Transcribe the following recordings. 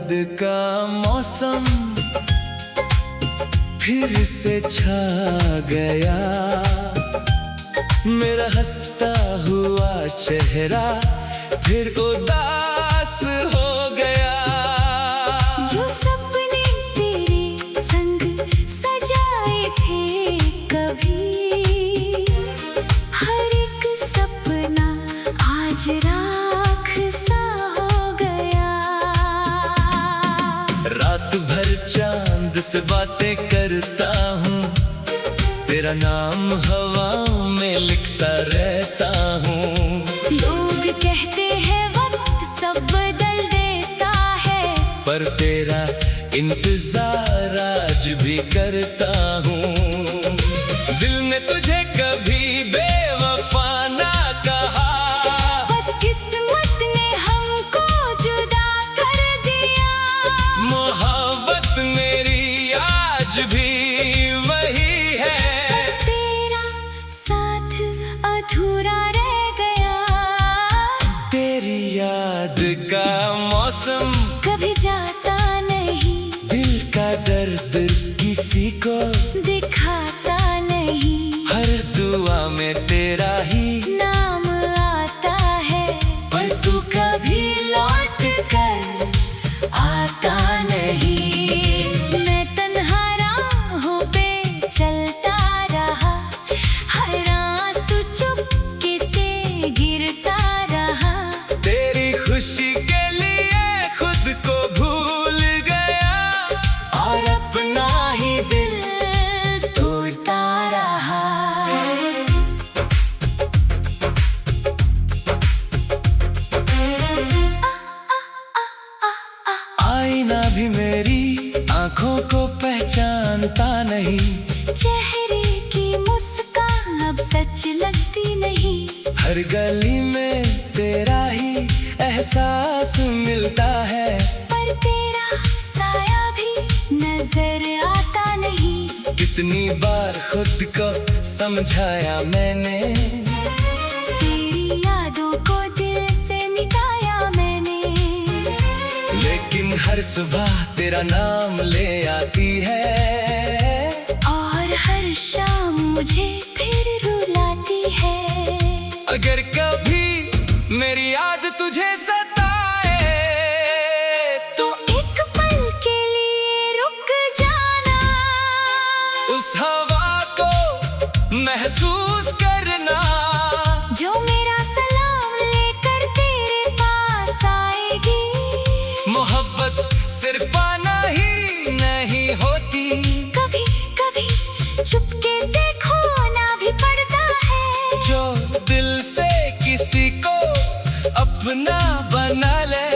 याद का मौसम फिर से छा गया। मेरा हंसता हुआ चेहरा फिर उदास हो गया। जो सपने तेरे संग सजाए थे कभी, हर एक सपना आज राख सा हो गया। रात भर चांद से बातें करता हूँ, तेरा नाम हवाओं में लिखता रहता हूँ। लोग कहते हैं वक्त सब बदल देता है, पर तेरा इंतजार आज भी करता हूँ। दिल ने तुझे कभी बेवफा ना कहा, बस किस्मत ने हमको जुदा कर दिया। मोहब्बत मेरी आज भी वही है, बस तेरा साथ अधूरा रह गया। तेरी याद का मौसम कभी जाता नहीं, दिल का दर्द किसी को दिखाता नहीं। हर दुआ में तेरा ही नाम आता है, पर तू कभी लौट कर आता नहीं। मैं तन्हा राहों पे चलता रहा, हर आंसू चुपके से गिरता रहा। तेरी खुशी के लिए खुद को भूल गया, और अपना ही दिल तोड़ता रहा। आईना भी मेरी आंखों को पहचानता नहीं। चेहरे की मुस्कान अब सच लगती नहीं। हर गली में तेरा ही एहसास मिलता है, पर तेरा साया भी नजर आता नहीं। कितनी बार खुद को समझाया मैंने, तेरी यादों को दिल से मिटाया मैंने। लेकिन हर सुबह तेरा नाम ले आती है, और हर शाम मुझे फिर रुलाती है। अगर कभी मेरी याद तुझे सताए, तो एक पल के लिए रुक जाना, उस हवा को महसूस करना, जो मेरा सलाम लेकर तेरे पास आएगी। मोहब्बत सिर्फ पाना ही नहीं होती, कभी कभी चुपके से खोना भी पड़ता है। जो दिल से किसी को अपना बना ले,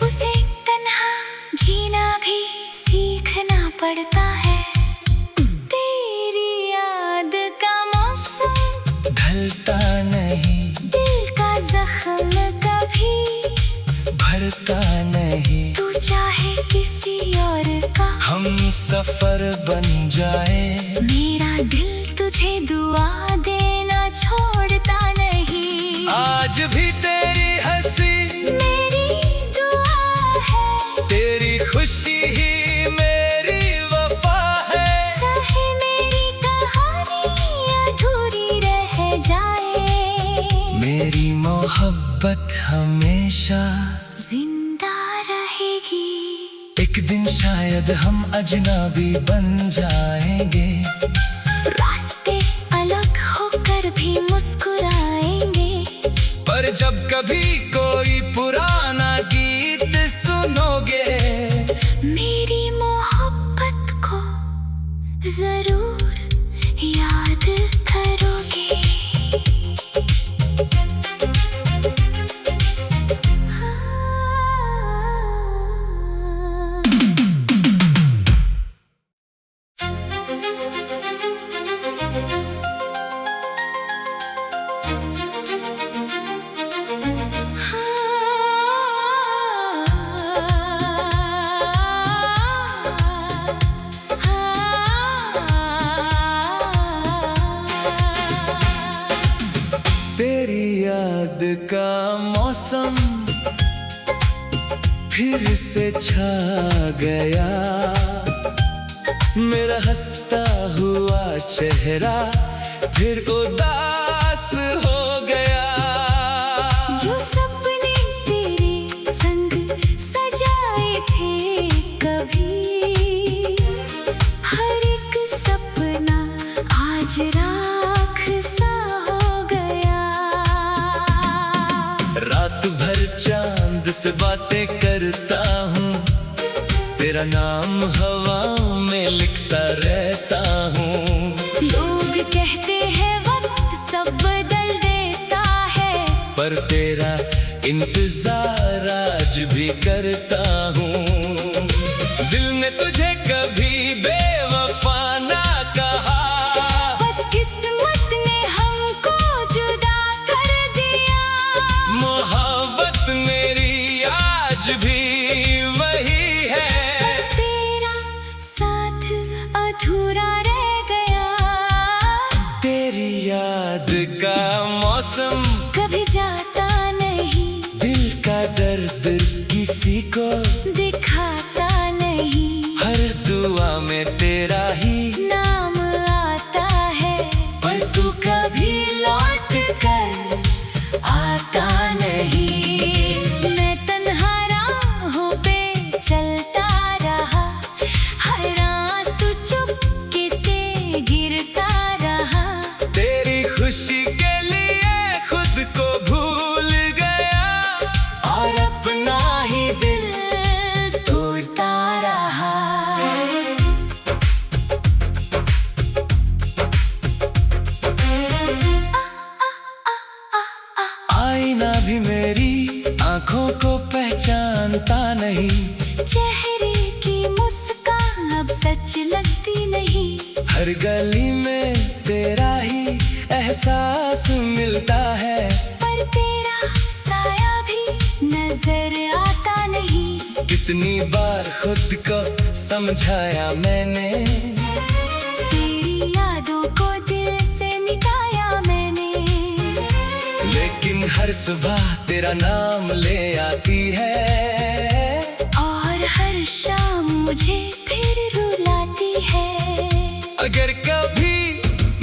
उसे तन्हा जीना भी सीखना पड़ता है। तेरी याद का मौसम ढलता नहीं, दिल का जख्म कभी भरता नहीं। तू चाहे किसी और का हम सफर बन जाए, मेरा दिल तुझे दुआ देना छोड़ता नहीं। आज भी तेरी हंसी मेरी दुआ है, तेरी खुशी ही मेरी वफा है। चाहे मेरी कहानी अधूरी रह जाए, मेरी मोहब्बत हमेशा जिंदा रहेगी। एक दिन शायद हम अजनबी बन जाएंगे, रास्ते अलग होकर भी मुस्कुराएंगे। पर जब कभी कोई पुराना गीत सुनोगे, मेरी मोहब्बत को जरूर याद करोगे। तेरी याद का मौसम फिर से छा गया। मेरा हंसता हुआ चेहरा फिर उदास हो गया। जो सपने तेरे संग सजाए थे कभी, हर एक सपना आज राख सा हो गया। रात भर चांद से बातें करता हूँ, तेरा नाम हवा में लिखता रहता हूँ। लोग कहते हैं वक्त सब बदल देता है, पर तेरा इंतजार आज भी करता हूँ। दिल ने तुझे कभी बेवफा ना कहा, बस किस्मत ने हमको जुदा कर दिया। मोहब्बत मेरी आज भी वही है, बस तेरा साथ अधूरा रह गया। तेरी याद का मौसम कभी जाता नहीं, दिल का दर्द किसी को दिखाता नहीं। हर दुआ में तेरा ही नाम आता है, पर तू कभी लौट कर आता नहीं। मैं तन्हा राहों पे चलता रहा, हर आंसू चुपके से गिरता रहा। तेरी खुशी के लिए खुद को भूल गया, और अपना ही दिल तोड़ता रहा। आईना भी मेरी आंखों को पहचानता नहीं। चेहरे की मुस्कान अब सच लगती नहीं। हर गली में तेरा ही एहसास मिलता है, पर तेरा साया भी नजर आता नहीं। कितनी बार खुद को समझाया मैंने, तेरी यादों को दिल से मिटाया मैंने। लेकिन हर सुबह तेरा नाम ले आती है, और हर शाम मुझे फिर रुलाती है। अगर कभी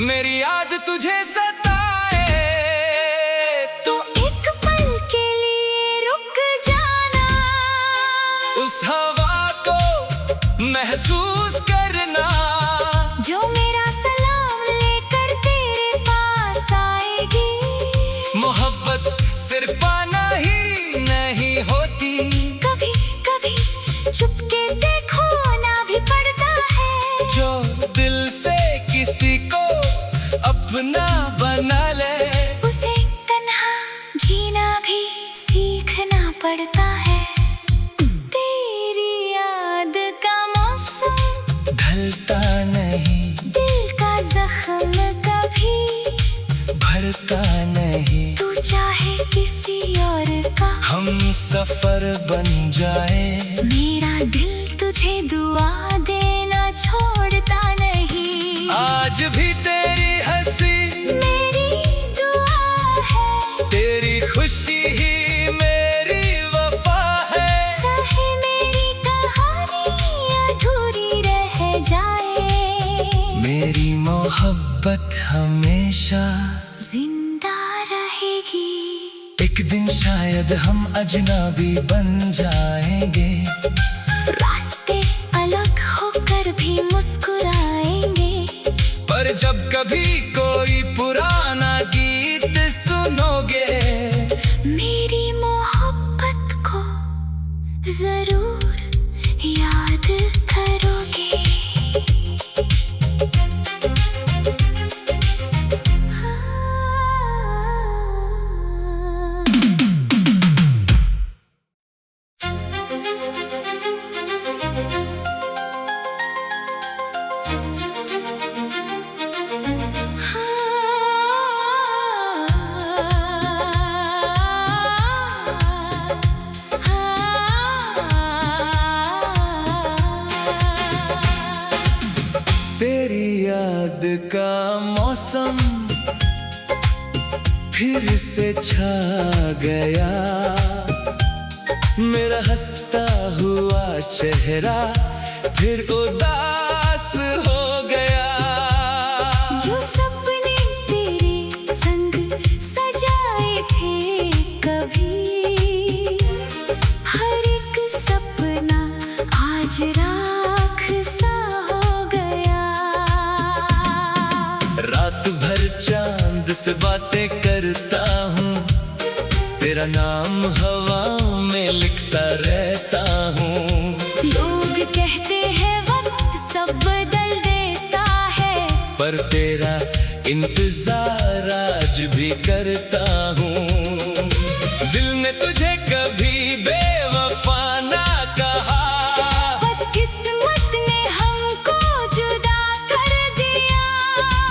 मेरी याद तुझे सताए तो एक पल के लिए रुक जाना, उस हवा को महसूस करना, जो मेरा सलाम लेकर तेरे पास आएगी। मोहब्बत सिर्फ पाना ही नहीं होती, कभी कभी चुपके से खोना भी पड़ता है। जो दिल से किसी को अपना बना ले, उसे तन्हा जीना भी सीखना पड़ता है। तेरी याद का मौसम ढलता नहीं, दिल का जख्म कभी भरता नहीं। तू चाहे किसी और का हम सफर बन जाए, मेरा दिल तुझे दुआ देना छोड़ता नहीं। आज भी तेरी हंसी मेरी दुआ है, तेरी खुशी ही मेरी वफा है। चाहे मेरी कहानी अधूरी रह जाए, मेरी मोहब्बत हमेशा जिंदा रहेगी। एक दिन शायद हम अजनबी बन जाएंगे, रास्ते अलग होकर भी मुस्कुराएंगे। पर जब कभी कोई पुराना गीत सुनोगे, मेरी मोहब्बत को जरूर याद करोगे। तेरी याद का मौसम फिर से छा गया। मेरा हंसता हुआ चेहरा फिर उदास हो गया। जो सपने तेरे संग सजाए थे कभी, हर एक सपना आज राख सा हो गया। रात भर चांद से बातें करता हूँ, तेरा नाम हवा में लिखता रहता हूँ। लोग कहते हैं वक्त सब बदल देता है, पर तेरा इंतजार आज भी करता हूँ। दिल ने तुझे कभी बेवफा ना कहा, बस किस्मत ने हमको जुदा कर दिया।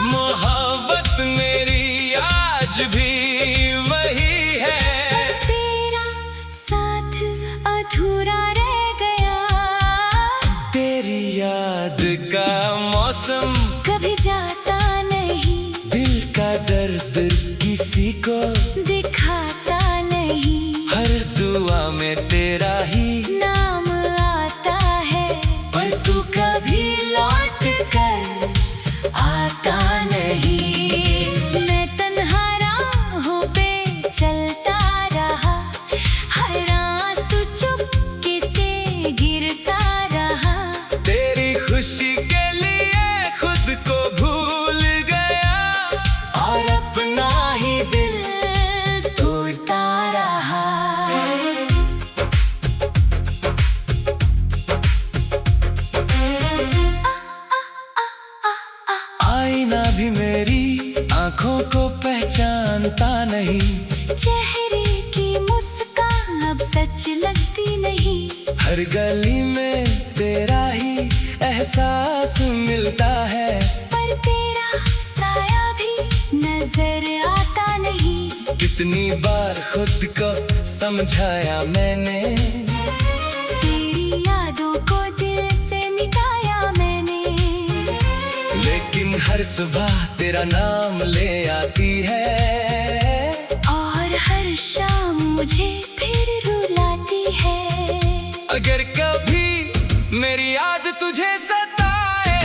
मोहब्बत मेरी आज भी वही है, बस तेरा साथ अधूरा रह गया। तेरी याद का मौसम कभी जाता नहीं, दिल का दर्द किसी को दिखाता नहीं। हर दुआ में तेरा ही नाम आता है, पर तू कभी लौट कर आता नहीं। मैं तन्हा राहों पे चलता रहा, हर आंसू चुपके से गिरता रहा। तेरी खुशी के लिए खुद को भूल गया, और अपना ही दिल तोड़ता रहा। आईना भी मेरी आंखों को पहचानता नहीं, चेहरे की मुस्कान अब सच लगती नहीं। हर गली में तेरा ही एहसास मिलता है, पर तेरा साया भी नजर आता नहीं। कितनी बार खुद को समझाया मैंने, तेरी यादों को दिल से मिटाया मैंने। लेकिन हर सुबह तेरा नाम ले आती है, और हर शाम मुझे फिर रुलाती है। अगर कभी मेरी याद तुझे सताए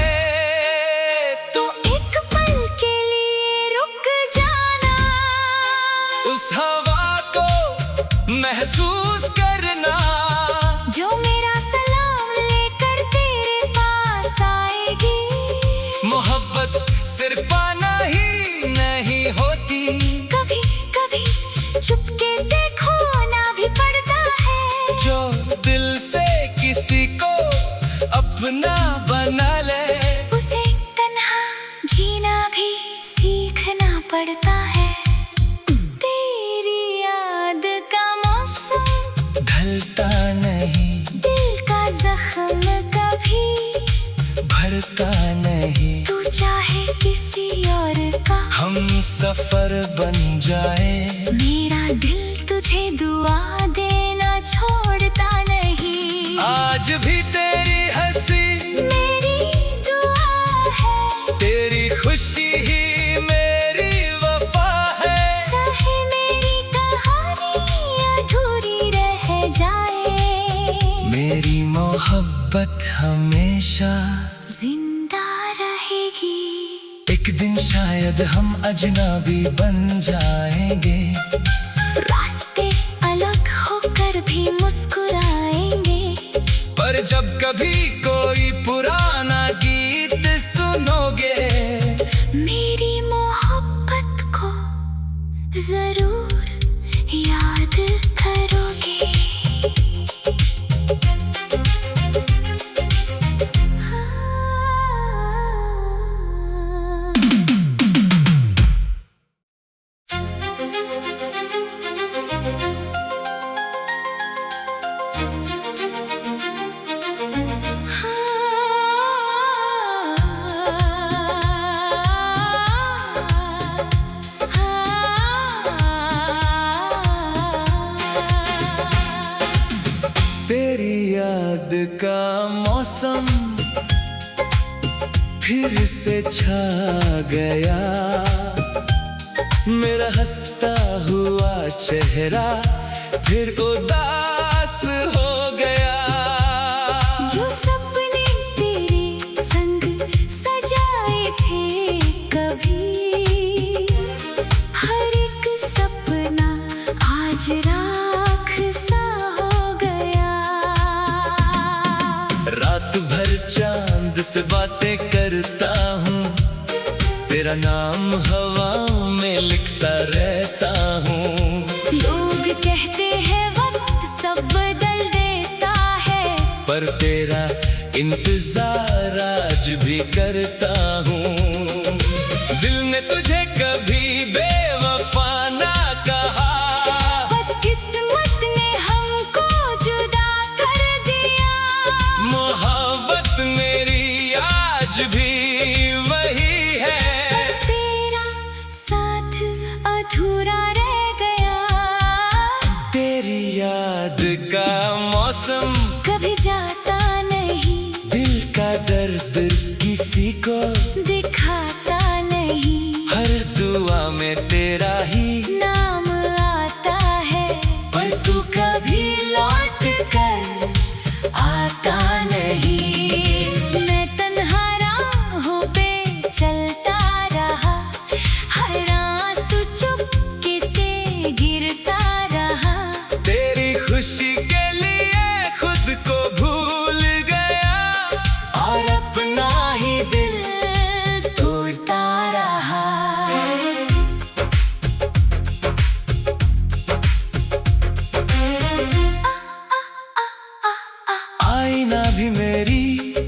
तो एक पल के लिए रुक जाना, उस हवा को महसूस करना, जो मेरा सलाम लेकर तेरे पास आएगी। मोहब्बत सिर्फ पाना ही नहीं होती, कभी कभी चुपके से खोना भी पड़ता है। जो दिल से किसी को अपना बना ले, उसे तन्हा जीना भी सीखना पड़ता है। तेरी याद का मौसम ढलता नहीं, दिल का जख्म कभी भरता नहीं। तू चाहे किसी और का हम सफर बन जाए, मेरा दिल तुझे दुआ देना छोड़ता नहीं। आज भी तेरी हंसी मेरी दुआ है, तेरी खुशी ही मेरी वफा है। चाहे मेरी कहानी अधूरी रह जाए, मेरी मोहब्बत हमेशा जिंदा रहेगी। एक दिन शायद हम अजनबी बन जाएंगे, रास्ते अलग होकर भी मुस्कुराएंगे। पर जब कभी कोई पुराना गीत सुनोगे, मेरी मोहब्बत को जरूर याद करोगे। तेरी याद का मौसम फिर से छा गया, मेरा हंसता हुआ चेहरा फिर उदास आज राख सा हो गया। रात भर चांद से बातें करता हूँ, तेरा नाम हवा में लिखता रहता हूँ। लोग कहते हैं वक्त सब बदल देता है, पर तेरा इंतजार आज भी करता हूँ। दिल ने तुझे कभी बेवफा ना कहा, बस किस्मत ने हमको जुदा कर दिया। मोहब्बत मेरी आज भी वही है, बस तेरा साथ अधूरा रह गया। तेरी याद का मौसम कभी जाता नहीं, दिल का दर्द किसी को दिखाता नहीं। हर दुआ में तेरा ही नाम आता है, पर तू कभी लौट कर आता नहीं। मैं तन्हा राहों पे चलता रहा, हर आंसू चुपके से गिरता रहा। तेरी खुशी के लिए खुद को भूल गया, और अपना ही दिल तोड़ता रहा। आईना भी मेरी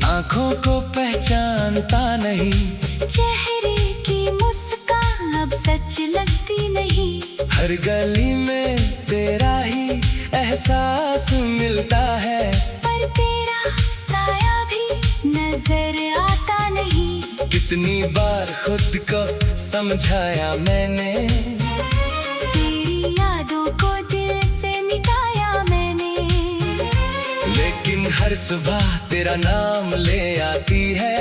आंखों को पहचानता नहीं, चेहरे की मुस्कान अब सच लगती नहीं। हर गली में तेरा ही एहसास मिलता है, पर तेरा साया भी नजर आता नहीं। कितनी बार खुद को समझाया मैंने, तेरी यादों को दिल से मिटाया मैंने। लेकिन हर सुबह तेरा नाम ले आती है,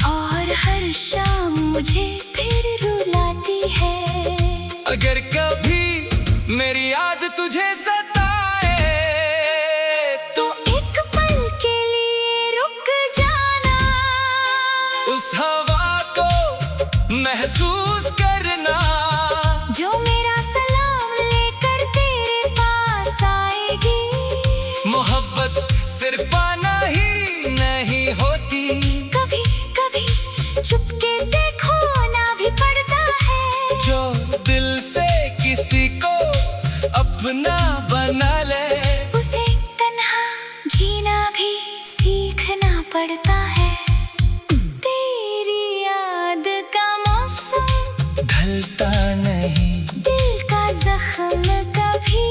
और हर शाम मुझे फिर रुलाती है। अगर कभी मेरी याद तुझे सताए तो एक पल के लिए रुक जाना, उस हवा को महसूस करना, जो मेरा सलाम लेकर तेरे पास आएगी। मोहब्बत सिर्फ पाना ही नहीं होती, कभी कभी चुपके से खोना भी पड़ता है। जो दिल से किसी को अपना बना ले, उसे तन्हा जीना भी सीखना पड़ता है। तेरी याद का मौसम ढलता नहीं, दिल का जख्म कभी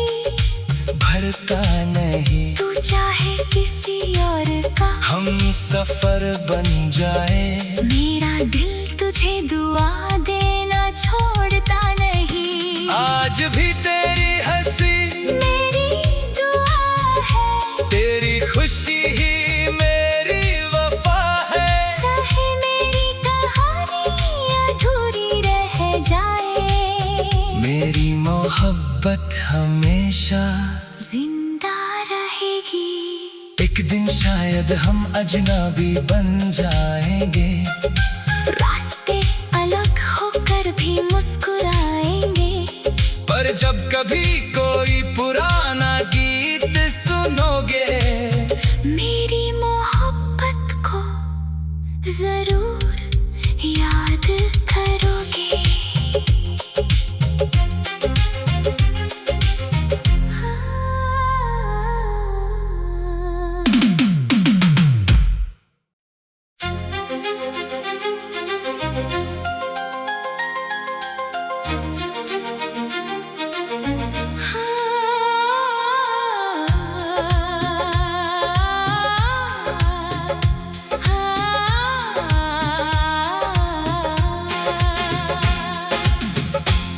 भरता नहीं। तू चाहे किसी और का हम सफर बन जाए, मेरा दिल तुझे दुआ देना छोड़ता नहीं। आज भी तेरी हंसी मेरी दुआ है, तेरी खुशी ही मेरी वफा है। चाहे मेरी कहानी अधूरी रह जाए, मेरी मोहब्बत हमेशा जिंदा रहेगी। एक दिन शायद हम अजनबी बन जाएंगे, रास्ते अलग होकर भी मुस्कुराएंगे। पर जब कभी कोई पुराना गीत सुनोगे, मेरी मोहब्बत को जरूर याद करोगे।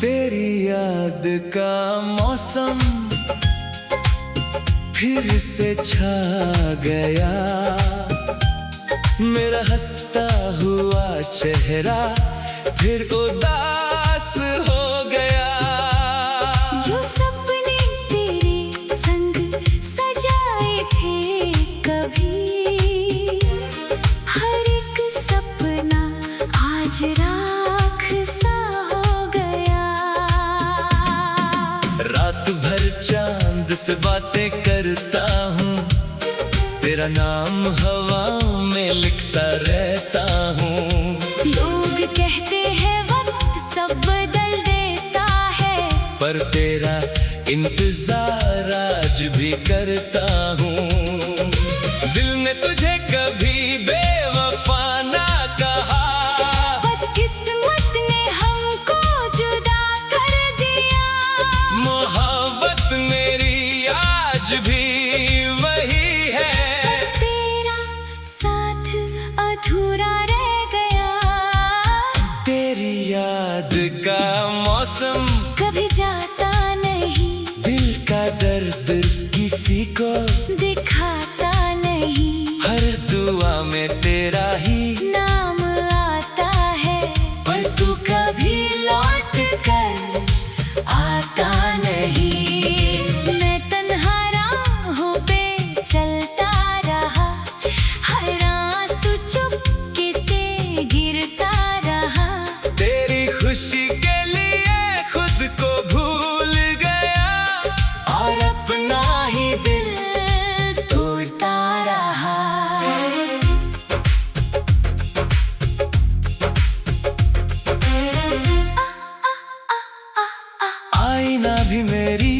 तेरी याद का मौसम फिर से छा गया, मेरा हंसता हुआ चेहरा फिर उदास हो गया। जो सपने तेरे संग सजाए थे कभी, हर एक सपना आज राख सा हो गया। से बातें करता हूँ, तेरा नाम हवा में लिखता रहता हूँ। लोग कहते हैं वक्त सब बदल देता है, पर तेरा इंतजार आज भी करता हूँ। दिल ने तुझे कभी बेवफा ना कहा, बस किस्मत ने हमको जुदा कर दिया। मोहब्बत मेरी आज भी वही है, बस तेरा साथ अधूरा रह गया। तेरी याद का मौसम कभी जाता नहीं, दिल का दर्द किसी को दिखाता नहीं। हर दुआ में तेरा ही नाम आता है, पर तू कभी लौट कर आता नहीं। मैं तन्हा राहों पे चलता रहा, हर आंसू चुपके से गिरता रहा। तेरी खुशी के लिए खुद को भूल गया, और अपना ही दिल तोड़ता रहा। आईना भी मेरी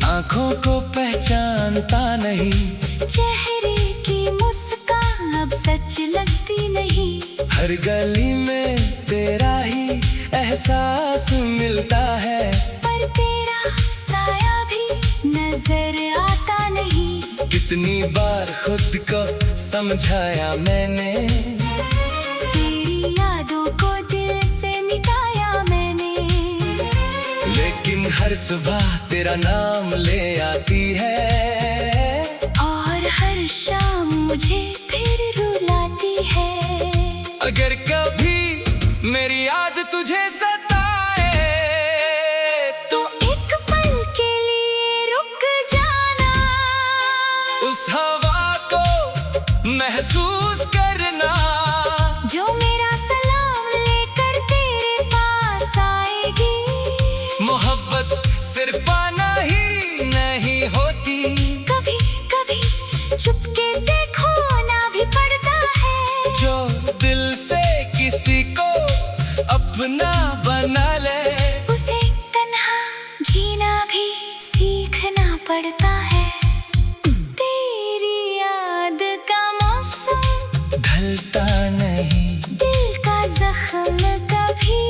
आंखों को पहचानता नहीं, चेहरे की मुस्कान अब सच लगती नहीं। हर गली में तेरा ही एहसास मिलता है, पर तेरा साया भी नजर आता नहीं। कितनी बार खुद को समझाया मैंने, तेरी यादों को दिल से मिटाया मैंने। लेकिन हर सुबह तेरा नाम ले आती है, और हर शाम मुझे फिर रुलाती है। अगर कभी मेरी याद तुझे सताए, तो एक पल के लिए रुक जाना, उस हवा को महसूस करना, जो मेरा सलाम लेकर तेरे पास आएगी। मोहब्बत सिर्फ पाना ही नहीं होती, कभी कभी चुपके से खोना भी पड़ता है। जो दिल से किसी को अपना बना ले, उसे तन्हा जीना भी सीखना पड़ता है। तेरी याद का मौसम ढलता नहीं, दिल का जख्म कभी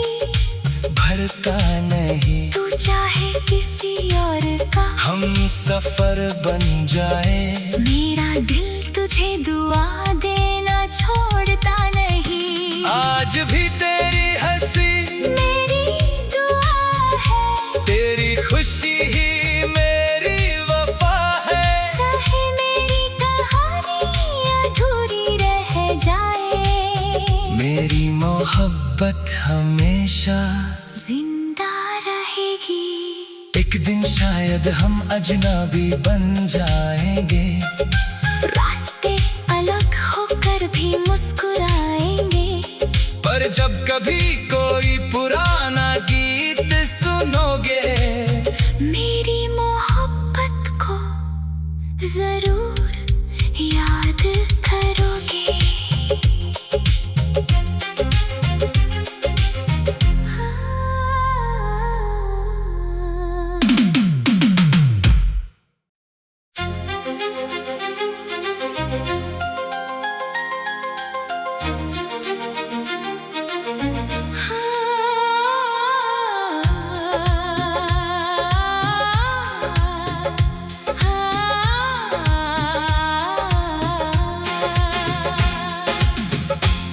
भरता नहीं। तू चाहे किसी और का हम सफर बन जाए, मेरा दिल तुझे दुआ देना छोड़ता नहीं। आज भी तेरी हंसी मेरी दुआ है, तेरी खुशी ही मेरी वफा है। चाहे मेरी कहानी अधूरी रह जाए, मेरी मोहब्बत हमेशा जिंदा रहेगी। एक दिन शायद हम अजनबी बन जाएंगे, रास्ते अलग होकर भी मुस्कुराएंगे। पर जब कभी कोई पुराना गीत सुनोगे, मेरी मोहब्बत को जरूर याद करोगे।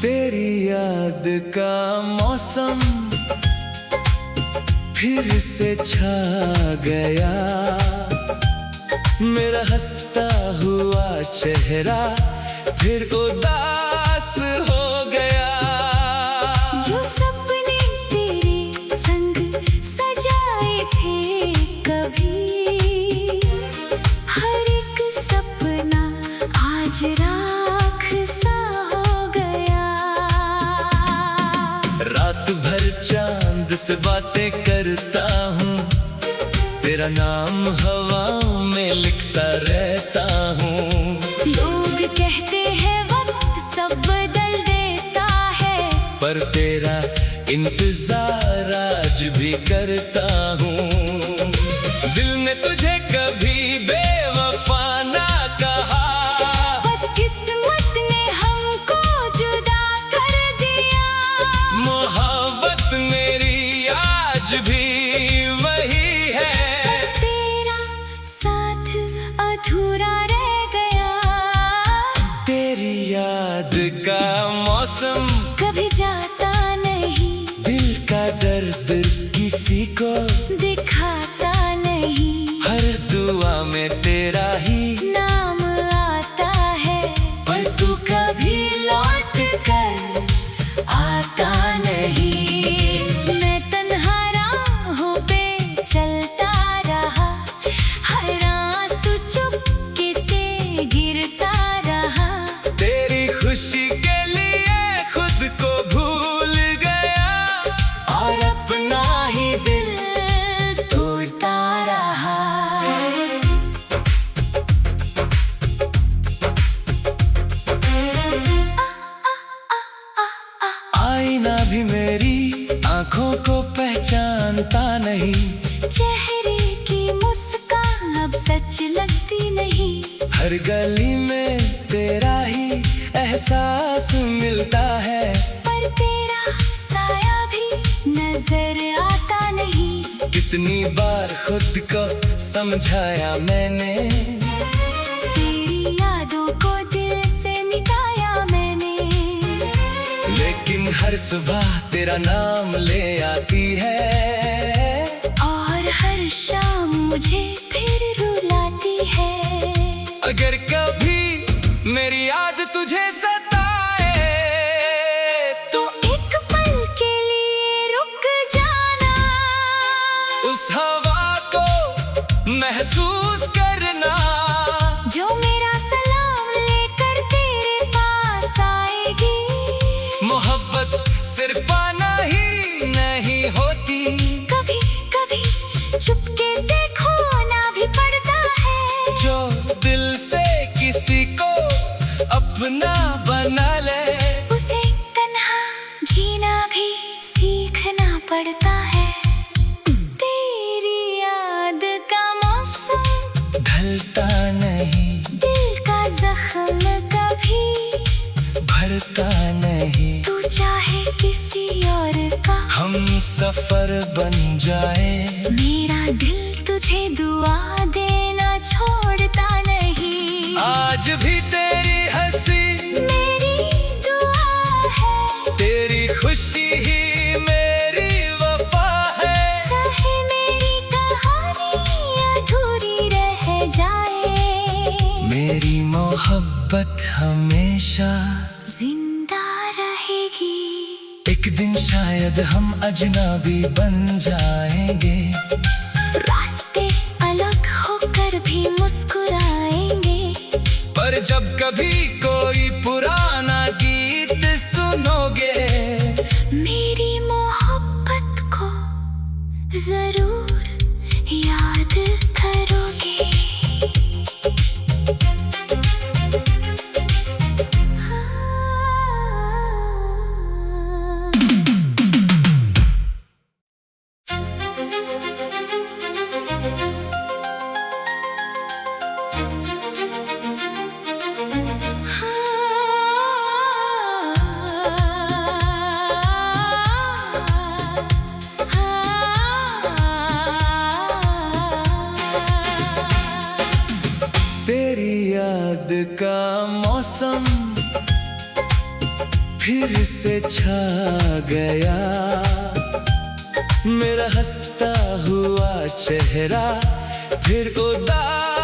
तेरी याद का मौसम फिर से छा गया, मेरा हंसता हुआ चेहरा फिर उदास हो गया। जो सपने तेरे संग सजाए थे कभी, हर एक सपना आज राख सा हो गया। रात भर चांद से बातें करता हूँ, तेरा नाम हवा में में लिखता रहता हूँ। लोग कहते हैं वक्त सब बदल देता है, पर तेरा इंतजार आज भी करता हूँ। दिल ने तुझे कभी बेवफा ना कहा, बस किस्मत ने हमको जुदा कर दिया। मोहब्बत मेरी आज भी वही है, बस तेरा साथ अधूरा रह गया। तेरी याद का मौसम कभी जाता नहीं, दिल का दर्द किसी को दिखाता नहीं। हर दुआ में तेरा ही नाम आता है, पर तू कभी लौट कर आता नहीं। मैं तन्हा राहों पे चलता रहा, हर आंसू चुपके से गिरता रहा। तेरी खुशी के लिए खुद को भूल गया, और अपना ही दिल तोड़ता रहा। आईना भी मेरी आंखों को पहचानता नहीं, चेहरे की मुस्कान अब सच लगती नहीं। हर गली में तेरा ही एहसास मिलता है, पर तेरा साया भी नजर आता नहीं। कितनी बार खुद को समझाया मैंने, तेरी यादों को दिल से मिटाया मैंने। लेकिन हर सुबह तेरा नाम ले आती है, और हर शाम मुझे फिर रुलाती है। अगर कभी मेरी याद तुझे सताए तो एक पल के लिए रुक जाना, उस हवा को महसूस करना, जो मेरा सलाम लेकर तेरे पास आएगी। मोहब्बत सिर्फ पाना ही नहीं होती, कभी कभी चुपके से खोना भी पड़ता है। जो दिल से किसी को अपना बना ले, उसे तन्हा जीना भी सीखना पड़ता है। तेरी याद का मौसम ढलता नहीं, दिल का जख्म कभी भरता नहीं। तू चाहे किसी और का हम सफर बन जाए, मेरा दिल तुझे दुआ देना छोड़ता नहीं। आज भी तेरी हंसी मेरी दुआ है, तेरी खुशी ही मेरी वफा है। चाहे मेरी कहानी अधूरी रह जाए, मेरी मोहब्बत हमेशा जिंदा रहेगी। एक दिन शायद हम अजनबी बन जाएंगे, रास्ते अलग होकर भी मुस्कुराएंगे। पर जब कभी कोई पुराना गीत सुनोगे, मेरी मोहब्बत को जरूर याद करोगे। तेरी याद का मौसम फिर से छा गया, मेरा हंसता हुआ चेहरा फिर उदास